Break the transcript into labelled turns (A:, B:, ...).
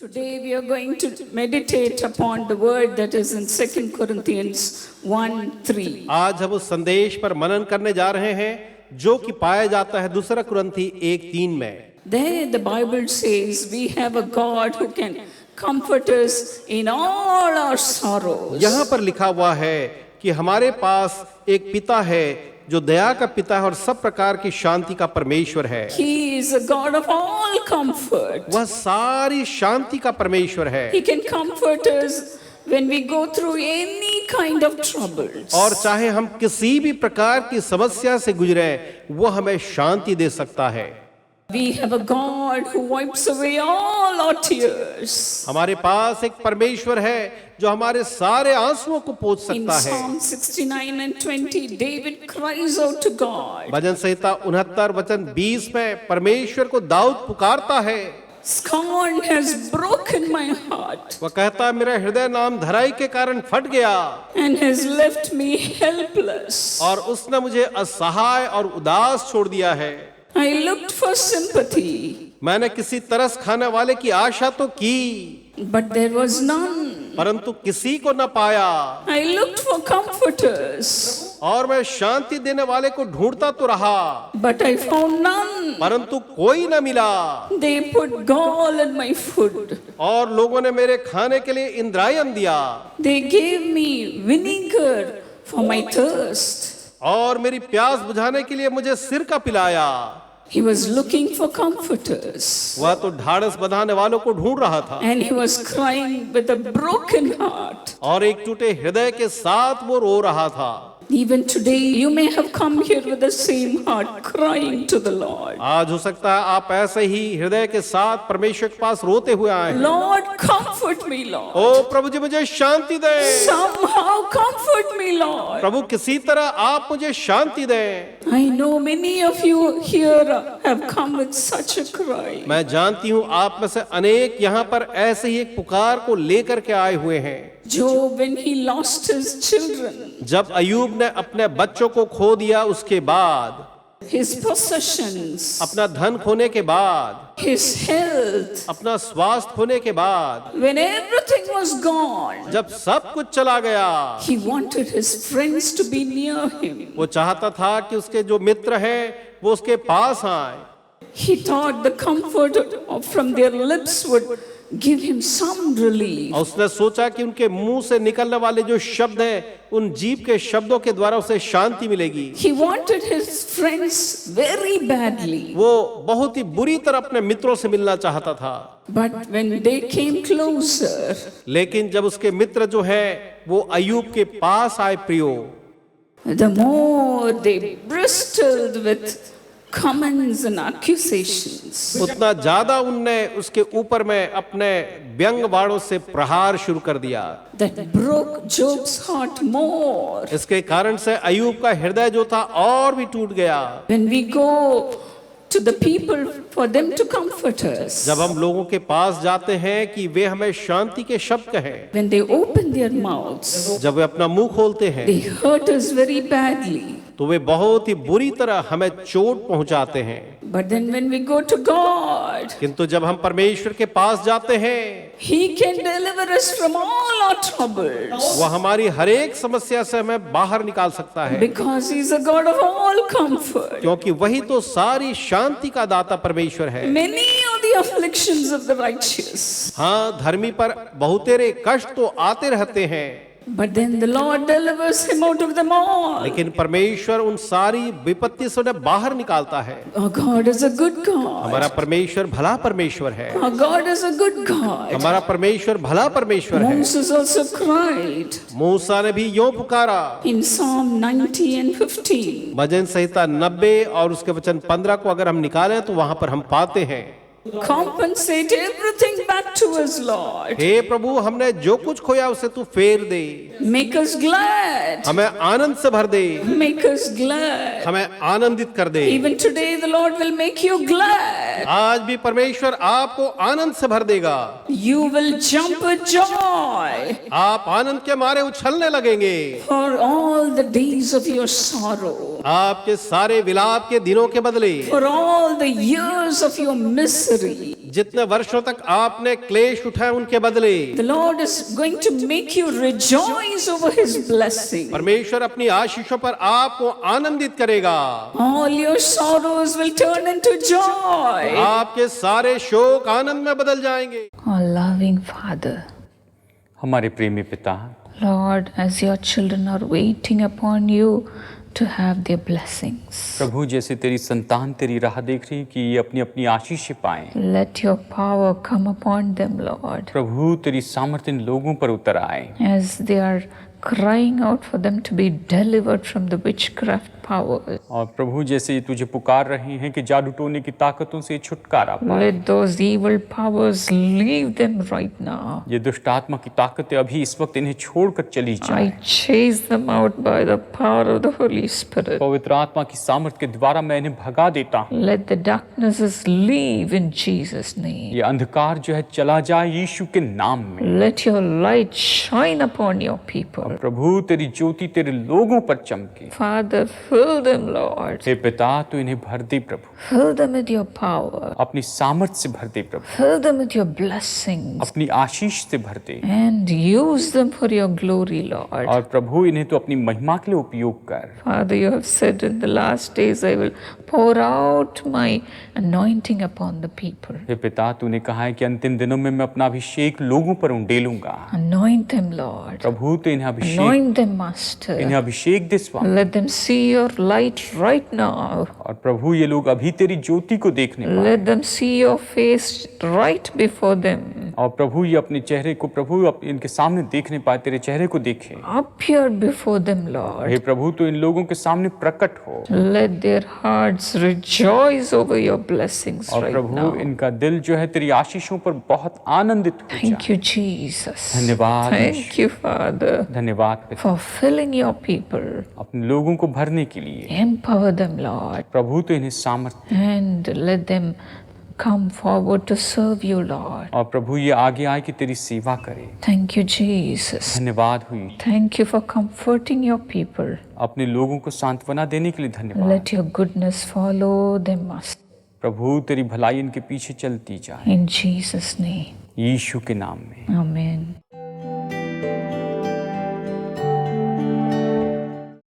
A: Today we are going to meditate upon the word that is in 2 Corinthians 1:3.
B: आज हम उस संदेश पर मनन करने जा रहे हैं जो कि पाया जाता है दूसरा कुरिन्थी 1:3 में।
A: There the Bible says we have a God who can comfort us in all our sorrows.
B: यहाँ पर लिखा हुआ है कि हमारे पास एक पिता है जो दया का पिता है और सब प्रकार की शांति का परमेश्वर है।
A: He is a God of all comfort.
B: वह सारी शांति का परमेश्वर है।
A: He can comfort us when we go through any kind of troubles.
B: और चाहे हम किसी भी प्रकार की समस्या से गुजरे वो हमें शांति दे सकता है।
A: We have a God who wipes away all our tears.
B: हमारे पास एक परमेश्वर है जो हमारे सारे आंसुओं को पोंछ
A: In
B: सकता है।
A: Psalm 69 and 20, David cries out to God.
B: भजन संहिता 69 वचन 20 में परमेश्वर को दाऊद पुकारता है।
A: Scorn has broken my heart
B: वह कहता है मेरा हृदय नाम धराई के कारण फट गया
A: and has left me helpless.
B: और उसने मुझे असहाय और उदास छोड़ दिया है।
A: I looked for sympathy,
B: मैंने किसी तरस खाने वाले की आशा तो की
A: but there was none.
B: परंतु किसी को न पाया।
A: I looked for comforters,
B: और मैं शांति देने वाले को ढूंढता तो रहा
A: but I found none.
B: परंतु कोई न मिला।
A: They put gall in my food.
B: और लोगों ने मेरे खाने के लिए इंद्रायण दिया
A: They gave me vinegar for my thirst.
B: और मेरी प्यास बुझाने के लिए मुझे सिरका पिलाया।
A: He was looking for comforters,
B: वह तो ढाढ़स बंधाने वालों को ढूंढ रहा था
A: and he was crying with a broken heart.
B: और एक टूटे हृदय के साथ वो रो रहा था।
A: Even today, you may have come here with the same heart, crying to the Lord.
B: आज हो सकता है आप ऐसे ही हृदय के साथ परमेश्वर के पास रोते हुए आए हैं।
A: Lord, comfort me, Lord.
B: ओ प्रभु जी मुझे शांति दे।
A: Somehow comfort me, Lord.
B: प्रभु किसी तरह आप मुझे शांति दें।
A: I know many of you here have come with such a cry.
B: मैं जानती हूँ आप में से अनेक यहाँ पर ऐसे ही एक पुकार को लेकर के आए हुए हैं।
A: Job, when he lost his children,
B: जब अय्यूब ने अपने बच्चों को खो दिया उसके बाद,
A: his possessions,
B: अपना धन खोने के बाद,
A: his health,
B: अपना स्वास्थ्य खोने के बाद,
A: when everything was gone,
B: जब सब कुछ चला गया,
A: he wanted his friends to be near him.
B: वो चाहता था कि उसके जो मित्र हैं वो उसके पास आए।
A: He thought the comfort from their lips would give him some relief.
B: और उसने सोचा कि उनके मुंह से निकलने वाले जो शब्द हैं उन जीभ के शब्दों के द्वारा उसे शांति मिलेगी।
A: He wanted his friends very badly.
B: वो बहुत ही बुरी तरह अपने मित्रों से मिलना चाहता था।
A: But when they came closer,
B: लेकिन जब उसके मित्र जो है वो अय्यूब के पास आए प्रियो,
A: the more they bristled with comments and accusations.
B: उतना ज्यादा उनने उसके ऊपर में अपने व्यंग बाणों से प्रहार शुरू कर दिया।
A: That broke Job's heart more.
B: इसके कारण से अय्यूब का हृदय जो था और भी टूट गया।
A: When we go to the people for them to comfort us,
B: जब हम लोगों के पास जाते हैं कि वे हमें शांति के शब्द कहें,
A: when they open their mouths,
B: जब वे अपना मुंह खोलते हैं
A: they hurt us very badly.
B: तो वे बहुत ही बुरी तरह हमें चोट पहुंचाते हैं।
A: But then when we go to God,
B: किंतु जब हम परमेश्वर के पास जाते हैं
A: He can deliver us from all our troubles.
B: वह हमारी हर एक समस्या से हमें बाहर निकाल सकता है,
A: Because He's a God of all comfort.
B: क्योंकि वही तो सारी शांति का दाता परमेश्वर है।
A: Many are the afflictions of the righteous,
B: हाँ, धर्मी पर बहुतेरे कष्ट तो आते रहते हैं,
A: but then the Lord delivers him out of them all.
B: लेकिन परमेश्वर उन सारी विपत्ति से उन्हें बाहर निकालता है।
A: Our God is a good God.
B: हमारा परमेश्वर भला परमेश्वर है।
A: Our God is a good God.
B: हमारा परमेश्वर भला परमेश्वर है।
A: Moses also cried
B: मूसा ने भी यों पुकारा
A: in Psalm 90 and 15.
B: भजन संहिता 90 और उसके वचन 15 को अगर हम निकालें तो वहां पर हम पाते हैं,
A: Compensate everything back to us, Lord.
B: हे प्रभु हमने जो कुछ खोया उसे तू फेर दे,
A: Make us glad.
B: हमें आनंद से भर दे,
A: Make us glad.
B: हमें आनंदित कर दे।
A: Even today the Lord will make you glad.
B: आज भी परमेश्वर आपको आनंद से भर देगा।
A: You will jump with joy
B: आप आनंद के मारे उछलने लगेंगे
A: for all the days of your sorrow.
B: आपके सारे विलाप के दिनों के बदले,
A: for all the years of your misery.
B: जितने वर्षों तक आपने क्लेश उठाए उनके बदले,
A: The Lord is going to make you rejoice over His blessing.
B: परमेश्वर अपनी आशीषों पर आपको आनंदित करेगा।
A: All your sorrows will turn into joy.
B: आपके सारे शोक आनंद में बदल जाएंगे।
A: Our loving Father,
C: हमारे प्रेमी पिता,
A: Lord, as your children are waiting upon you to have their blessings,
C: प्रभु जैसे तेरी संतान तेरी राह देख रही कि ये अपनी अपनी आशीष पाएं,
A: let your power come upon them, Lord,
C: प्रभु तेरी सामर्थ्य इन लोगों पर उतर आए,
A: as they are crying out for them to be delivered from the witchcraft powers.
C: और प्रभु जैसे ये तुझे पुकार रहे हैं कि जादू टोने की ताकतों से छुटकारा पाए।
A: Let those evil powers leave them right now.
C: ये दुष्ट आत्मा की ताकतें अभी इस वक्त इन्हें छोड़कर चली जाए।
A: I chase them out by the power of the Holy Spirit.
C: पवित्र आत्मा की सामर्थ्य के द्वारा मैं इन्हें भगा देता हूँ।
A: Let the darknesses leave in Jesus' name.
C: ये अंधकार जो है चला जाए यीशु के नाम में।
A: Let your light shine upon your people.
C: प्रभु तेरी ज्योति तेरे लोगों पर चमके।
A: Father, fill them, Lord.
C: हे पिता तू इन्हें भर दे प्रभु,
A: Fill them with your power.
C: अपनी सामर्थ्य से भर दे प्रभु,
A: Fill them with your blessings.
C: अपनी आशीष से भर दे।
A: And use them for your glory, Lord.
C: और प्रभु इन्हें तो अपनी महिमा के लिए उपयोग कर।
A: Father, you have said in the last days, I will pour out my anointing upon the people.
C: हे पिता तूने कहा है कि अंतिम दिनों में मैं अपना अभिषेक लोगों पर उंडेलूंगा।
A: Anoint them, Lord.
C: प्रभु तो इन्हें अभिषेक
A: Anoint them, Master.
C: इन्हें अभिषेक दे स्वामी।
A: Let them see your light right now.
C: और प्रभु ये लोग अभी तेरी ज्योति को देखने पाए।
A: Let them see your face right before them.
C: और प्रभु ये अपने चेहरे को प्रभु इनके सामने देखने पाए, तेरे चेहरे को देखे।
A: Appear before them, Lord.
C: हे प्रभु तो इन लोगों के सामने प्रकट हो।
A: Let their hearts rejoice over your blessings
C: और
A: right
C: प्रभु
A: now.
C: इनका दिल जो है तेरी आशीषों पर बहुत आनंदित हो
A: Thank
C: जाए।
A: you, Jesus.
C: धन्यवाद
A: Thank you, Father,
C: धन्यवाद पिता,
A: for filling your people.
C: अपने लोगों को भरने के लिए।
A: Empower them, Lord,
C: प्रभु तो इन्हें सामर्थ्य
A: and let them come forward to serve you, Lord.
C: और प्रभु ये आगे आए कि तेरी सेवा करे।
A: Thank you, Jesus.
C: धन्यवाद हुई,
A: Thank you for comforting your people.
C: अपने लोगों को सांत्वना देने के लिए धन्यवाद।
A: Let your goodness follow them, Master.
C: प्रभु तेरी भलाई इनके पीछे चलती जाए,
A: In Jesus' name.
C: यीशु के नाम में।
A: Amen.